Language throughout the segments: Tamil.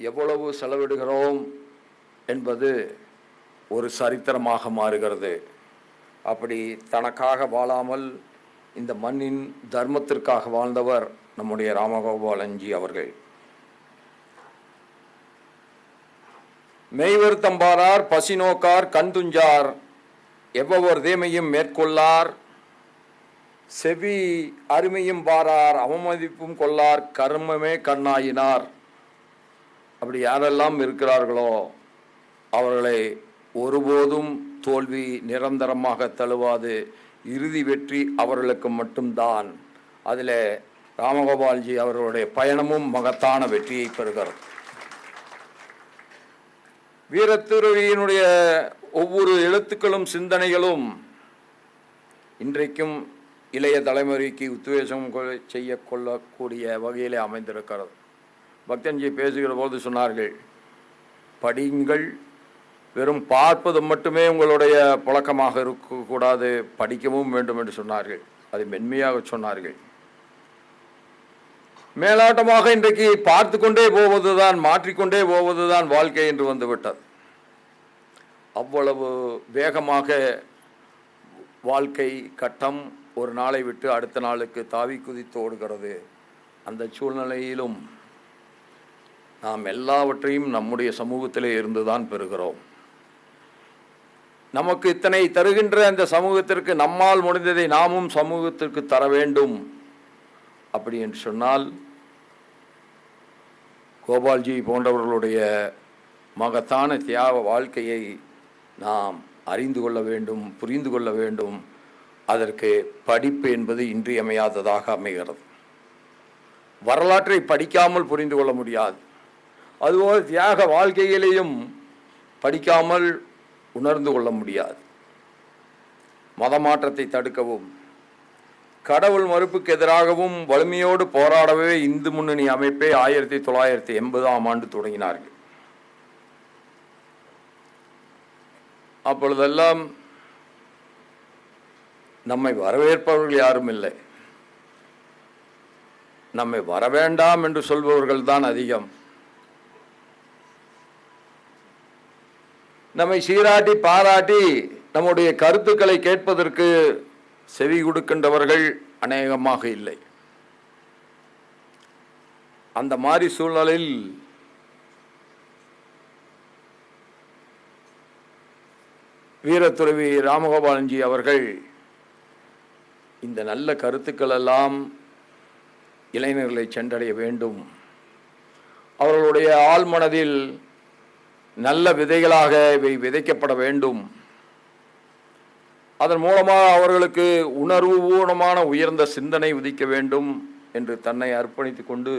எவ்வளவு செலவிடுகிறோம் என்பது ஒரு சரித்திரமாக மாறுகிறது. அப்படி தனக்காக வாழாமல் இந்த மண்ணின் தர்மத்திற்காக வாழ்ந்தவர் நம்முடைய ராமகோபாலன்ஜி அவர்கள். மெய்வருத்தம்பாரார் பசி நோக்கார் கண் துஞ்சார் எவ்வொரு தேமையும் மேற்கொள்ளார் செவி அருமையும் பாரார் அவமதிப்பும் கொள்ளார் கர்மமே கண்ணாயினார். அப்படி யாரெல்லாம் இருக்கிறார்களோ அவர்களை ஒருபோதும் தோல்வி நிரந்தரமாக தழுவாது. இறுதி வெற்றி அவர்களுக்கு மட்டும்தான். அதில் ராமகோபால்ஜி அவர்களுடைய பயணமும் மகத்தான வெற்றியை பெறுகிறது. வீரத்துறவியினுடைய ஒவ்வொரு எழுத்துக்களும் சிந்தனைகளும் இன்றைக்கும் இளைய தலைமுறைக்கு உத்வேகம் செய்ய கொள்ளக்கூடிய வகையிலே அமைந்திருக்கிறது. பக்தன்ஜி பேசுகிற போது சொன்னார்கள், படியுங்கள், வெறும் பார்ப்பது மட்டுமே உங்களுடைய பழக்கமாக இருக்கக்கூடாது, படிக்கவும் வேண்டும் என்று சொன்னார்கள். அதை மென்மையாக சொன்னார்கள். மேலாட்டமாக இன்றைக்கு பார்த்து கொண்டே போவதுதான், மாற்றிக்கொண்டே போவதுதான் வாழ்க்கை என்று வந்துவிட்டது. அவ்வளவு வேகமாக வாழ்க்கை கட்டம் ஒரு நாளை விட்டு அடுத்த நாளுக்கு தாவி குதித்து ஓடுகிறது. அந்த சூழ்நிலையிலும் நாம் எல்லாவற்றையும் நம்முடைய சமூகத்திலே இருந்துதான் பெறுகிறோம். நமக்கு இத்தனை தருகின்ற அந்த சமூகத்திற்கு நம்மால் முடிந்ததை நாமும் சமூகத்திற்கு தர வேண்டும். அப்படி என்று சொன்னால் கோபால்ஜி போன்றவர்களுடைய மகத்தான தியாக வாழ்க்கையை நாம் அறிந்து கொள்ள வேண்டும், புரிந்து கொள்ள வேண்டும். அதற்கு படிப்பு என்பது இன்றியமையாததாக அமைகிறது. வரலாற்றை படிக்காமல் புரிந்து கொள்ள முடியாது. அதுபோல் தியாக வாழ்க்கையிலேயும் படிக்காமல் உணர்ந்து கொள்ள முடியாது. மதமாற்றத்தை தடுக்கவும் கடவுள் மறுப்புக்கு எதிராகவும் வலிமையோடு போராடவே இந்து முன்னணி அமைப்பை 1980 தொடங்கினார்கள். அப்பொழுதெல்லாம் நம்மை வரவேற்பவர்கள் யாரும் இல்லை. நம்மை வரவேண்டாம் என்று சொல்பவர்கள் தான் அதிகம். நம்மை சீராட்டி பாராட்டி நம்முடைய கருத்துக்களை கேட்பதற்கு செவி கொடுக்கின்றவர்கள் அநேகமாக இல்லை. அந்த மாதிரி சூழ்நிலையில் வீரத்துறவி ராமகோபாலன்ஜி அவர்கள் இந்த நல்ல கருத்துக்கள் எல்லாம் இளைஞர்களை சென்றடைய வேண்டும், அவர்களுடைய ஆழ்மனதில் நல்ல விதைகளாக இவை விதைக்கப்பட வேண்டும், அதன் மூலமாக அவர்களுக்கு உணர்வுபூர்வமான உயர்ந்த சிந்தனை உதிக்க வேண்டும் என்று தன்னை அர்ப்பணித்து கொண்டு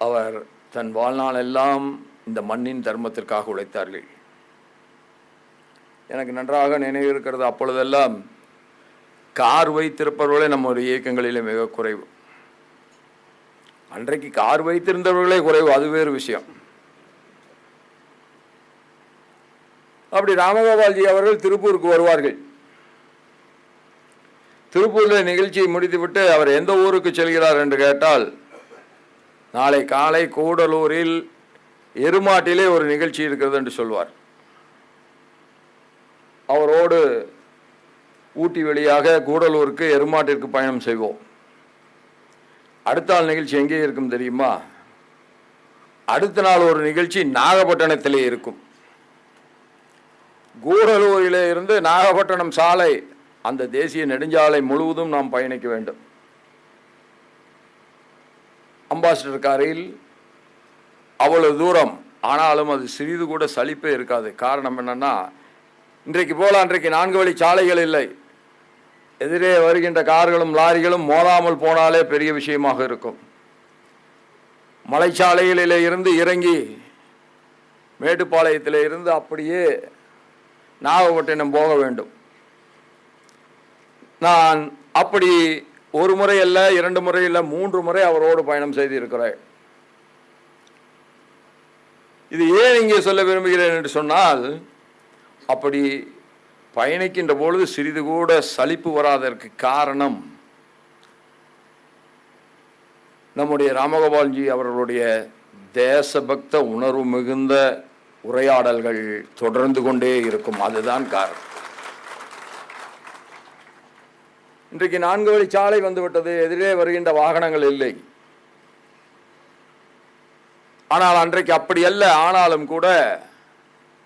அவர் தன் வாழ்நாள் எல்லாம் இந்த மண்ணின் தர்மத்திற்காக உழைத்தார்கள். எனக்கு நன்றாக நினைவு இருக்கிறது, அப்பொழுதெல்லாம் கார் வைத்திருப்பவர்களே நம்முடைய இயக்கங்களிலே மிக குறைவு. அன்றைக்கு கார் வைத்திருந்தவர்களே குறைவு, அது வேறு விஷயம். அப்படி ராமகோபால்ஜி அவர்கள் திருப்பூருக்கு வருவார்கள். திருப்பூரில் நிகழ்ச்சியை முடித்துவிட்டு அவர் எந்த ஊருக்கு செல்கிறார் என்று கேட்டால், நாளை காலை கூடலூரில் எருமாட்டிலே ஒரு நிகழ்ச்சி இருக்கிறது என்று சொல்வார். அவரோடு ஊட்டி வழியாக கூடலூருக்கு எருமாட்டிற்கு பயணம் செய்வோம். அடுத்த நாள் நிகழ்ச்சி எங்கே இருக்கும் தெரியுமா? அடுத்த நாள் ஒரு நிகழ்ச்சி நாகப்பட்டினத்திலே இருக்கும். கூடலூரிலே இருந்து நாகப்பட்டினம் சாலை, அந்த தேசிய நெடுஞ்சாலை முழுவதும் நாம் பயணிக்க வேண்டும். அம்பாசிடர் காரில் அவ்வளவு தூரம், ஆனாலும் அது சிறிது கூட சலிப்பே இருக்காது. காரணம் என்னன்னா, இன்றைக்கு போல அன்றைக்கு 4 வழி சாலைகள் இல்லை. எதிரே வருகின்ற கார்களும் லாரிகளும் மோதாமல் போனாலே பெரிய விஷயமாக இருக்கும். மலைச்சாலைகளிலே இருந்து இறங்கி மேட்டுப்பாளையத்திலே இருந்து அப்படியே நாகப்பட்டினம் போக வேண்டும். நான் அப்படி ஒரு முறை அல்ல, 2 முறை இல்லை, 3 முறை அவரோடு பயணம் செய்திருக்கிறேன். இது ஏன் இங்கே சொல்ல விரும்புகிறேன் என்று சொன்னால், அப்படி பயணிக்கின்ற பொழுது சிறிது கூட சலிப்பு வராதற்கு காரணம், நம்முடைய ராமகோபால்ஜி அவர்களுடைய தேசபக்த உணர்வு மிகுந்த உரையாடல்கள் தொடர்ந்து கொண்டே இருக்கும். அதுதான் காரணம். இன்றைக்கு 4 வழிச்சாலை வந்துவிட்டது, எதிரே வருகின்ற வாகனங்கள் இல்லை. ஆனால் அன்றைக்கு அப்படி அல்ல. ஆனாலும் கூட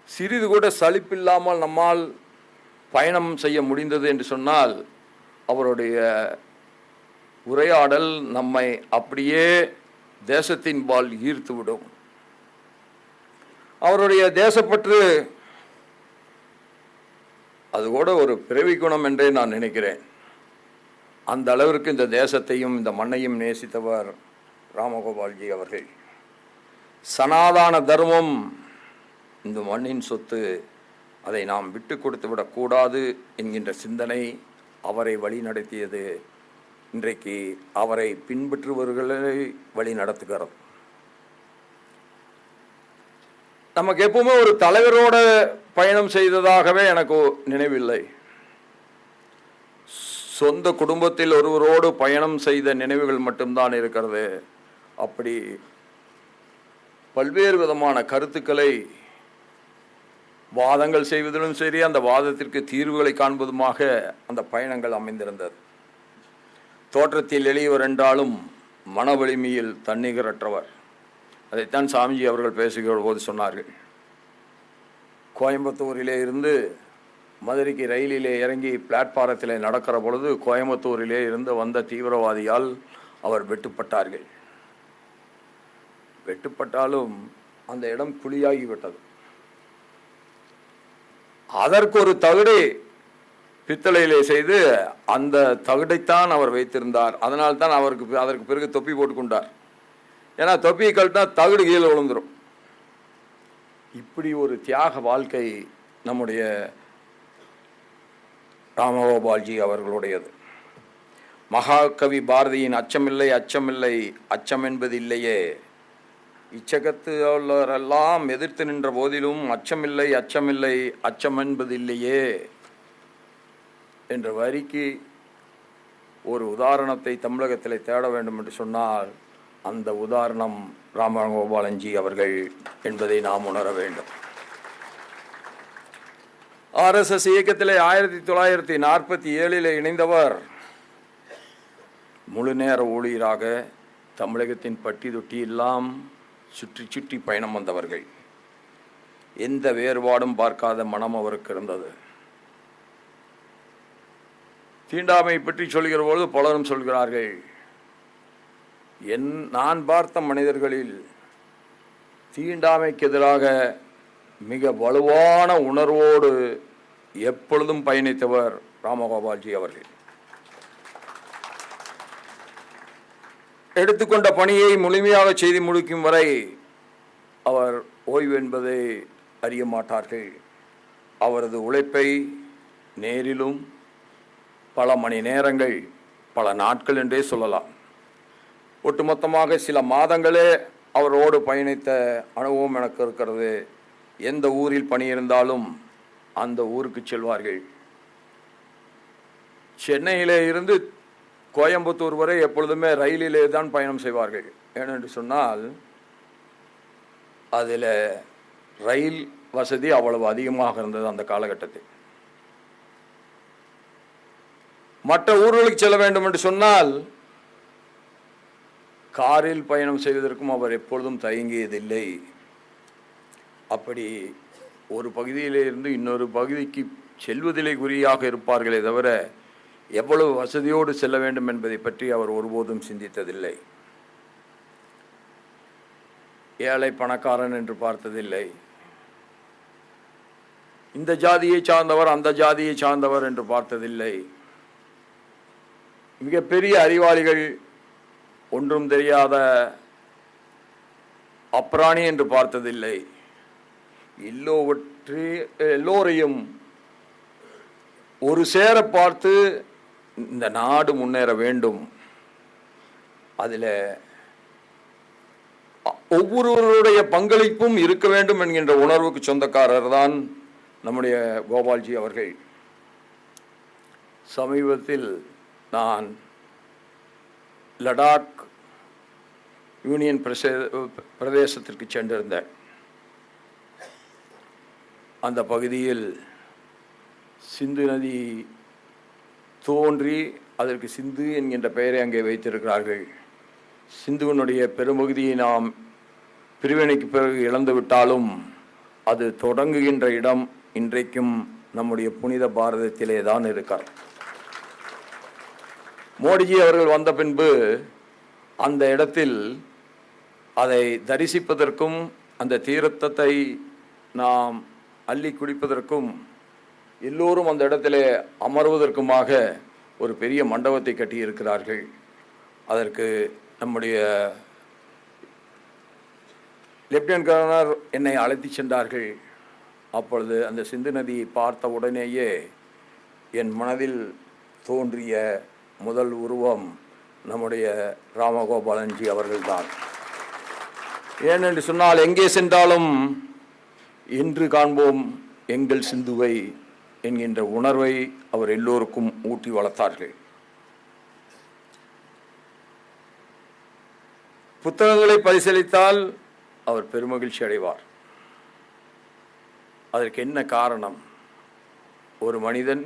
சிறிது கூட சலிப்பில்லாமல் நம்மால் பயணம் செய்ய முடிந்தது என்று சொன்னால் அவருடைய உரையாடல் நம்மை அப்படியே தேசத்தின்பால் ஈர்த்துவிடும். அவருடைய தேசப்பற்று அது கூட ஒரு பிறவி குணம் என்றே நான் நினைக்கிறேன். அந்த அளவிற்கு இந்த தேசத்தையும் இந்த மண்ணையும் நேசித்தவர் ராமகோபால்ஜி அவர்கள். சனாதன தர்மம் இந்த மண்ணின் சொத்து, அதை நாம் விட்டு கொடுத்து விடக்கூடாது என்கின்ற சிந்தனை அவரை வழி நடத்தியது. இன்றைக்கு அவரை பின்பற்றுபவர்களை வழி நடத்துகிறது. நமக்கு எப்பவுமே ஒரு தலைவரோட பயணம் செய்ததாகவே எனக்கு நினைவில்லை. சொந்த குடும்பத்தில் ஒருவரோடு பயணம் செய்த நினைவுகள் மட்டும்தான் இருக்கிறது. அப்படி பல்வேறு விதமான கருத்துக்களை வாதங்கள் செய்வதிலும் சரி, அந்த வாதத்திற்கு தீர்வுகளை காண்பதுமாக அந்த பயணங்கள் அமைந்திருந்தது. தோற்றத்தில் எளியவர் என்றாலும் மன வலிமையில் தன்னிகரற்றவர். அதைத்தான் சாமிஜி அவர்கள் பேசுகிற போது சொன்னார்கள். கோயம்புத்தூரிலே இருந்து மதுரைக்கு ரயிலிலே இறங்கி பிளாட்பாரத்திலே நடக்கிற பொழுது கோயம்புத்தூரிலே இருந்து வந்த தீவிரவாதியால் அவர் வெட்டுப்பட்டார்கள். வெட்டுப்பட்டாலும் அந்த இடம் குழியாகிவிட்டது. அதற்கு ஒரு தகுடு பித்தளையிலே செய்து அந்த தகுடைத்தான் அவர் வைத்திருந்தார். அதனால்தான் அதற்கு பிறகு தொப்பி போட்டுக்கொண்டார். ஏன்னா தொப்பியை கழட்டினா தகுடு கீழே விழுந்துடும். இப்படி ஒரு தியாக வாழ்க்கை நம்முடைய ராமகோபால்ஜி அவர்களுடையது. மகாகவி பாரதியின் அச்சமில்லை அச்சமில்லை அச்சம் என்பது இல்லையே, இச்சகத்து உள்ளவரெல்லாம் எதிர்த்து நின்ற போதிலும் அச்சமில்லை அச்சமில்லை அச்சம் என்பது இல்லையே என்ற வரிக்கு ஒரு உதாரணத்தை தமிழகத்தில் தேட வேண்டும் என்று சொன்னால் அந்த உதாரணம் ராமகோபாலன்ஜி அவர்கள் என்பதை நாம் உணர வேண்டும். RSS இயக்கத்திலே 1947 இணைந்தவர் முழு நேர ஊழியராக தமிழகத்தின் பட்டி தொட்டி எல்லாம் சுற்றி சுற்றி பயணம் வந்தவர்கள். எந்த வேறுபாடும் பார்க்காத மனம் அவருக்கு இருந்தது. தீண்டாமை பற்றி சொல்கிற பொழுது பலரும் சொல்கிறார்கள், நான் பார்த்த மனிதர்களில் தீண்டாமைக்கு எதிராக மிக வலுவான உணர்வோடு எப்பொழுதும் பயணித்தவர் ராமகோபால்ஜி அவர்கள். எடுத்துக்கொண்ட பணியை முழுமையாக செய்து முடிக்கும் வரை அவர் ஓய்வு என்பதை அறிய மாட்டார்கள். அவரது உழைப்பை நேரிலும் பல மணி நேரங்கள், பல நாட்கள் என்றே சொல்லலாம். ஒட்டுமொத்தமாக சில மாதங்களே அவரோடு பயணித்த அனுபவம் எனக்கு இருக்கிறது. எந்த ஊரில் பணி இருந்தாலும் அந்த ஊருக்கு செல்வார்கள். சென்னையிலே இருந்து கோயம்புத்தூர் வரை எப்பொழுதுமே ரயிலிலே தான் பயணம் செய்வார்கள். ஏனென்று சொன்னால் அதில் ரயில் வசதி அவ்வளவு அதிகமாக இருந்தது அந்த காலகட்டத்தில். மற்ற ஊர்களுக்கு செல்ல வேண்டும் என்று சொன்னால் காரில் பயணம் செய்வதற்கும் அவர் எப்பொழுதும் தயங்கியதில்லை. அப்படி ஒரு பகுதியிலே இருந்து இன்னொரு பகுதிக்கு செல்வதிலே குறியாக இருப்பார்களே தவிர எவ்வளவு வசதியோடு செல்ல வேண்டும் என்பதை பற்றி அவர் ஒருபோதும் சிந்தித்ததில்லை. ஏழை பணக்காரன் என்று பார்த்ததில்லை. இந்த ஜாதியை சார்ந்தவர் அந்த ஜாதியை சார்ந்தவர் என்று பார்த்ததில்லை. மிகப்பெரிய அறிவாளிகள், ஒன்றும் தெரியாத அப்ராணி என்று பார்த்ததில்லை. எல்லோரையும் ஒரு சேர பார்த்து இந்த நாடு முன்னேற வேண்டும், அதில் ஒவ்வொருவருடைய பங்களிப்பும் இருக்க வேண்டும் என்கின்ற உணர்வுக்கு சொந்தக்காரர் தான் நம்முடைய கோபால்ஜி அவர்கள். சமீபத்தில் நான் லடாக் யூனியன் பிரதேசத்திற்கு சென்றிருந்தார். அந்த பகுதியில் சிந்து நதி தோன்றி அதற்கு சிந்து என்கின்ற பெயரை அங்கே வைத்திருக்கிறார்கள். சிந்துவினுடைய பெரும்பகுதியை நாம் பிரிவினைக்கு பிறகு இழந்துவிட்டாலும் அது தொடங்குகின்ற இடம் இன்றைக்கும் நம்முடைய புனித பாரதத்திலே தான் இருக்கிறார். மோடிஜி அவர்கள் வந்த பின்பு அந்த இடத்தில் அதை தரிசிப்பதற்கும் அந்த தீர்த்தத்தை நாம் அள்ளி குடிப்பதற்கும் எல்லோரும் அந்த இடத்திலே அமர்வதற்குமாக ஒரு பெரிய மண்டபத்தை கட்டியிருக்கிறார்கள். அதற்கு நம்முடைய லெப்டினன்ட் கவர்னர் என்னை அழைத்து சென்றார்கள். அப்பொழுது அந்த சிந்து நதியை பார்த்த உடனேயே என் மனதில் தோன்றிய முதல் உருவம் நம்முடைய ராமகோபாலன்ஜி அவர்கள்தான். ஏனென்று சொன்னால், எங்கே சென்றாலும் இன்று காண்போம் எங்கள் சிந்துவை என்கின்ற உணர்வை அவர் எல்லோருக்கும் ஊட்டி வளர்த்தார்கள். புத்தகங்களை பரிசீலித்தால் அவர் பெருமகிழ்ச்சி அடைவார். அதற்கு என்ன காரணம்? ஒரு மனிதன்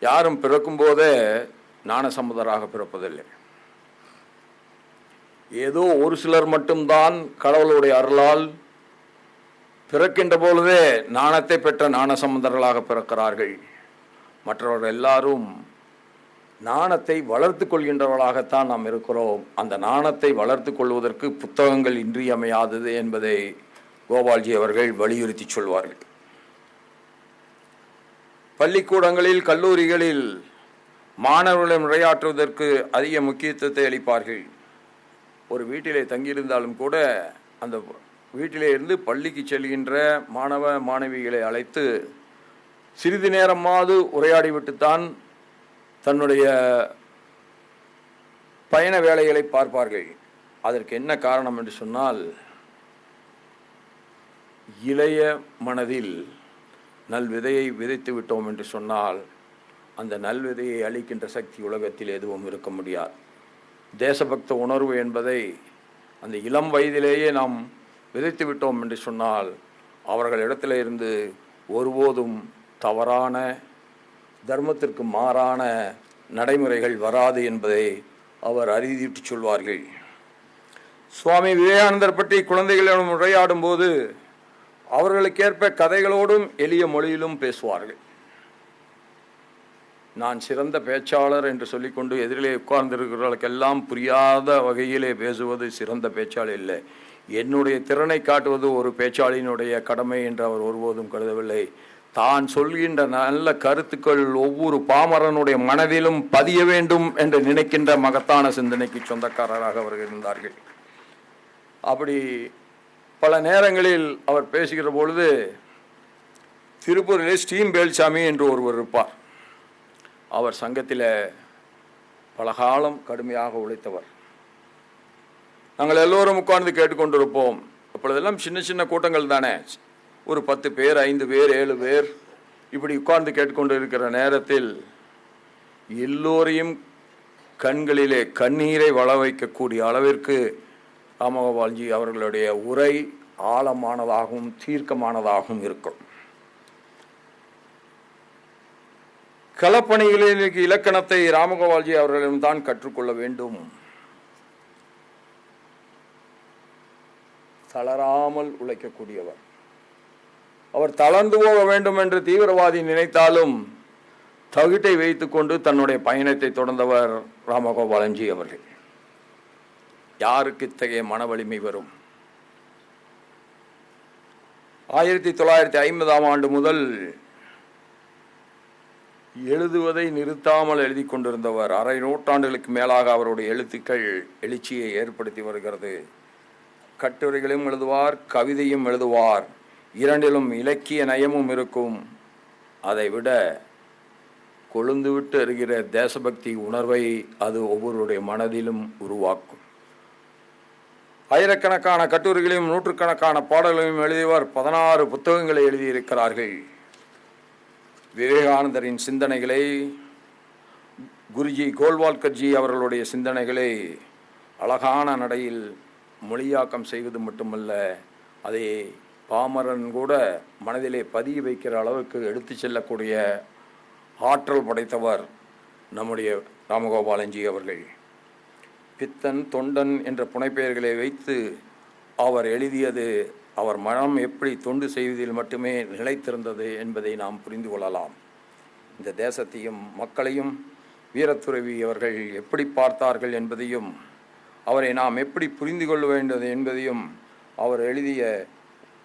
யாரும் பிறக்கும் போதே ஞானசம்பந்தராக பிறப்பதில்லை. ஏதோ ஒரு சிலர் மட்டும்தான் கடவுளுடைய அருளால் பிறக்கின்ற பொழுதே ஞானத்தை பெற்ற ஞானசம்பந்தர்களாக பிறக்கிறார்கள். மற்றவர்கள் எல்லாரும் ஞானத்தை வளர்த்து கொள்கின்றவர்களாகத்தான் நாம் இருக்கிறோம். அந்த ஞானத்தை வளர்த்து கொள்வதற்கு புத்தகங்கள் இன்றியமையாதது என்பதை கோபால்ஜி அவர்கள் வலியுறுத்தி சொல்வார்கள். பள்ளிக்கூடங்களில், கல்லூரிகளில் மாணவர்களை உரையாற்றுவதற்கு அதிக முக்கியத்துவத்தை அளிப்பார்கள். ஒரு வீட்டிலே தங்கியிருந்தாலும் கூட அந்த வீட்டிலே இருந்து பள்ளிக்கு செல்கின்ற மாணவ மாணவிகளை அழைத்து சிறிது நேரமாவது உரையாடிவிட்டுத்தான் தன்னுடைய பயண வேலைகளை பார்ப்பார்கள். அதற்கு என்ன காரணம் என்று சொன்னால், இளைய மனதில் நல்விதையை விதைத்து விட்டோம் என்று சொன்னால் அந்த நல்விதையை அளிக்கின்ற சக்தி உலகத்தில் எதுவும் இருக்க முடியாது. தேசபக்த உணர்வு என்பதை அந்த இளம் வயதிலேயே நாம் விதைத்து விட்டோம் என்று சொன்னால் அவர்களிடத்தில் இருந்து ஒருபோதும் தவறான, தர்மத்திற்கு மாறான நடைமுறைகள் வராது என்பதை அவர் அறிவித்து சொல்வார்கள். சுவாமி விவேகானந்தர் பற்றி குழந்தைகளிடம் உரையாடும் போது அவர்களுக்கேற்ப கதைகளோடும் எளிய மொழியிலும் பேசுவார்கள். நான் சிறந்த பேச்சாளர் என்று சொல்லிக்கொண்டு எதிரிலே உட்கார்ந்திருக்கிறவர்களுக்கெல்லாம் புரியாத வகையிலே பேசுவது சிறந்த பேச்சாளர் இல்லை. என்னுடைய திறனை காட்டுவது ஒரு பேச்சாளியினுடைய கடமை என்று அவர் ஒருபோதும் கருதவில்லை. தான் சொல்கின்ற நல்ல கருத்துக்கள் ஒவ்வொரு பாமரனுடைய மனதிலும் பதிய வேண்டும் என்று நினைக்கின்ற மகத்தான சிந்தனைக்கு சொந்தக்காரராக அவர்கள் இருந்தார்கள். அப்படி பல நேரங்களில் அவர் பேசுகிற பொழுது திருப்பூரிலே ஸ்டீம் வேல்சாமி என்று ஒருவர் இருப்பார். அவர் சங்கத்தில் பல காலம் கடுமையாக உழைத்தவர். நாங்கள் எல்லோரும் உட்கார்ந்து கேட்டுக்கொண்டிருப்போம். அப்பொழுதெல்லாம் சின்ன சின்ன கூட்டங்கள் தானே, ஒரு 10 பேர், 5 பேர், 7 பேர் இப்படி உட்கார்ந்து கேட்டுக்கொண்டு இருக்கிற நேரத்தில் எல்லோரையும் கண்களிலே கண்ணீரை வள வைக்கக்கூடிய அளவிற்கு ராமகோபால்ஜி அவர்களுடைய உரை ஆழமானதாகவும் தீர்க்கமானதாகவும் இருக்கும். களப்பணிகளில் இலக்கணத்தை ராமகோபால்ஜி அவர்களிடம் தான் கற்றுக்கொள்ள வேண்டும். தளராமல் உழைக்கக்கூடியவர். அவர் தளர்ந்து போக வேண்டும் என்று தீவிரவாதி நினைத்தாலும் தகுட்டை வைத்துக்கொண்டு தன்னுடைய பயணத்தை தொடர்ந்தவர் ராமகோபாலன்ஜி அவர்கள். யாருக்கு இத்தகைய மன வலிமை வரும்? 1950ஆம் ஆண்டு முதல் எழுதுவதை நிறுத்தாமல் எழுதி கொண்டிருந்தவர். அரை நூற்றாண்டுகளுக்கு மேலாக அவருடைய எழுத்துக்கள் எழுச்சியை ஏற்படுத்தி வருகிறது. கட்டுரைகளையும் எழுதுவார், கவிதையும் எழுதுவார். இரண்டிலும் இலக்கிய நயமும் இருக்கும். அதை விட கொழுந்துவிட்டு எறிகிற தேசபக்தி உணர்வை அது ஒவ்வொருடைய மனதிலும் உருவாக்கும். ஆயிரக்கணக்கான கட்டுரைகளையும் நூற்றுக்கணக்கான பாடல்களையும் எழுதியவர். 16 புத்தகங்களை எழுதியிருக்கிறார்கள். விவேகானந்தரின் சிந்தனைகளை, குருஜி கோல்வால்கர்ஜி அவர்களுடைய சிந்தனைகளை அழகான நடையில் மொழியாக்கம் செய்வது மட்டுமல்ல, அதை பாமரன் கூட மனதிலே பதிய வைக்கிற அளவுக்கு எடுத்து செல்லக்கூடிய ஆற்றல் படைத்தவர் நம்முடைய ராமகோபாலன்ஜி அவர்கள். பித்தன், தொண்டன் என்ற புனைப்பெயர்களை வைத்து அவர் எழுதியது அவர் மனம் எப்படி தொண்டு செய்வதில் மட்டுமே நிலைத்திருந்தது என்பதை நாம் புரிந்து கொள்ளலாம். இந்த தேசத்தையும் மக்களையும் வீரத்துறவி அவர்கள் எப்படி பார்த்தார்கள் என்பதையும் அவரை நாம் எப்படி புரிந்து கொள்ள வேண்டும் என்பதையும் அவர் எழுதிய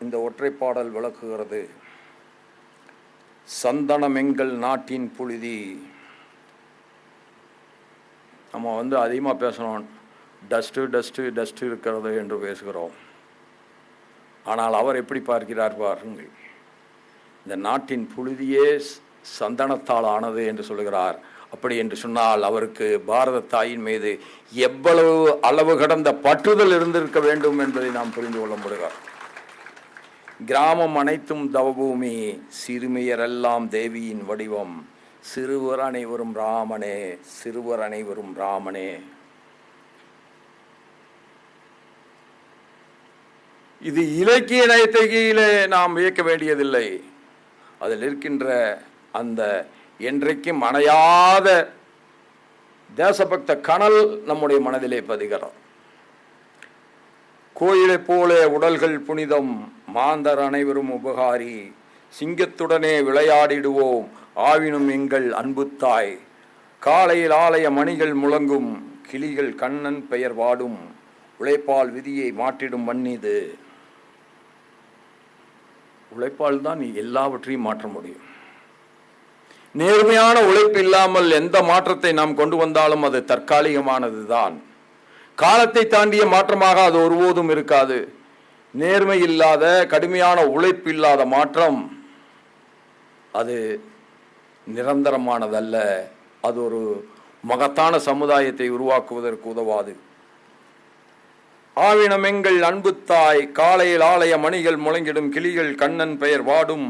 இந்த ஒற்றைப்பாடல் விளக்குகிறது. சந்தனம் எங்கள் நாட்டின் புழுதி. நம்ம அதிகமாக பேசணும், டஸ்ட்டு டஸ்ட்டு டஸ்ட்டு இருக்கிறது என்று பேசுகிறோம். ஆனால் அவர் எப்படி பார்க்கிறார் பாருங்கள். இந்த நாட்டின் புழுதியே சந்தனத்தால் ஆனது என்று சொல்கிறார். அப்படி என்று சொன்னால் அவருக்கு பாரத தாயின் மீது எவ்வளவு அளவு கடந்த பற்றுதல் இருந்திருக்க வேண்டும் என்பதை நாம் புரிந்து கொள்ள முடியும். கிராமம் அனைத்தும் தவபூமி, சிறுமியரெல்லாம் தேவியின் வடிவம், சிறுவர் அனைவரும் ராமனே, சிறுவர் அனைவரும் ராமனே. இது இலக்கிய நயத்தையிலே நாம் வியக்க வேண்டியதில்லை. அதில் இருக்கின்ற அந்த என்றைக்கும் அணையாத தேசபக்த கனல் நம்முடைய மனதிலே பதிகிறது. கோயிலைப் போல உடல்கள் புனிதம், மாந்தர் அனைவரும் உபகாரி, சிங்கத்துடனே விளையாடிடுவோம் ஆவினும் எங்கள் அன்புத்தாய், காலையில் ஆலய மணிகள் முழங்கும், கிளிகள் கண்ணன் பெயர் வாடும், உழைப்பால் விதியை மாற்றிடும் மண்ணிது. உழைப்பால் தான் எல்லாவற்றையும் மாற்ற முடியும். நேர்மையான உழைப்பு இல்லாமல் எந்த மாற்றத்தை நாம் கொண்டு வந்தாலும் அது தற்காலிகமானது தான். காலத்தை தாண்டிய மாற்றமாக அது ஒருபோதும் இருக்காது. நேர்மை இல்லாத, கடுமையான உழைப்பு இல்லாத மாற்றம் அது நிரந்தரமானதல்ல. அது ஒரு மகத்தான சமுதாயத்தை உருவாக்குவதற்கு உதவாது. ஆவினம் எங்கள் அன்புத்தாய், காலையில் ஆலய மணிகள் முழங்கிடும், கிளிகள் கண்ணன் பெயர் வாடும்,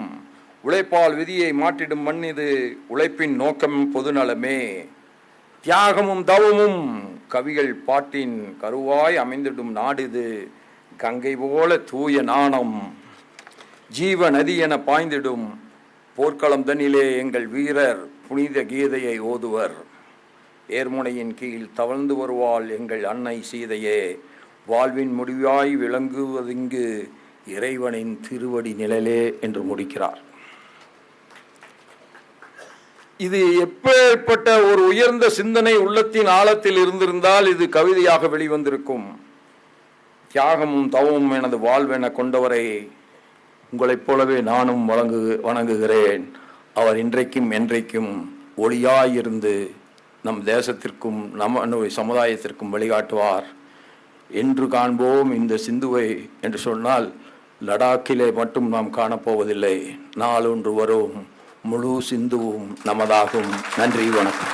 உழைப்பால் விதியை மாற்றிடும் மண்ணிது, உழைப்பின் நோக்கம் பொதுநலமே, தியாகமும் தவமும் கவிகள் பாட்டின் கருவாய் அமைந்திடும் நாடிது, கங்கை போல தூய நாணம் ஜீவ நதி என பாய்ந்திடும், போர்க்களம் தன்னிலே எங்கள் வீரர் புனித கீதையை ஓதுவர், ஏர்முனையின் கீழ் தவழ்ந்து வருவாள் எங்கள் அன்னை சீதையே, வாழ்வின் முடிவாய் விளங்குவதிங்கு இறைவனின் திருவடி நிழலே என்று முடிக்கிறார். இது எப்பேற்பட்ட ஒரு உயர்ந்த சிந்தனை உள்ளத்தின் ஆழத்தில் இருந்திருந்தால் இது கவிதையாக வெளிவந்திருக்கும். தியாகமும் தவமும் எனது வாழ்வென கொண்டவரை உங்களைப் போலவே நானும் வணங்குகிறேன். அவர் இன்றைக்கும் என்றைக்கும் ஒளியாயிருந்து நம் தேசத்திற்கும் நம் சமுதாயத்திற்கும் வழிகாட்டுவார். என்று காண்போம் இந்த சிந்துவை என்று சொன்னால் லடாக்கிலே மட்டும் நாம் காணப்போவதில்லை. நாளொன்று வரும், முழு சிந்துவும் நமதாகும். நன்றி, வணக்கம்.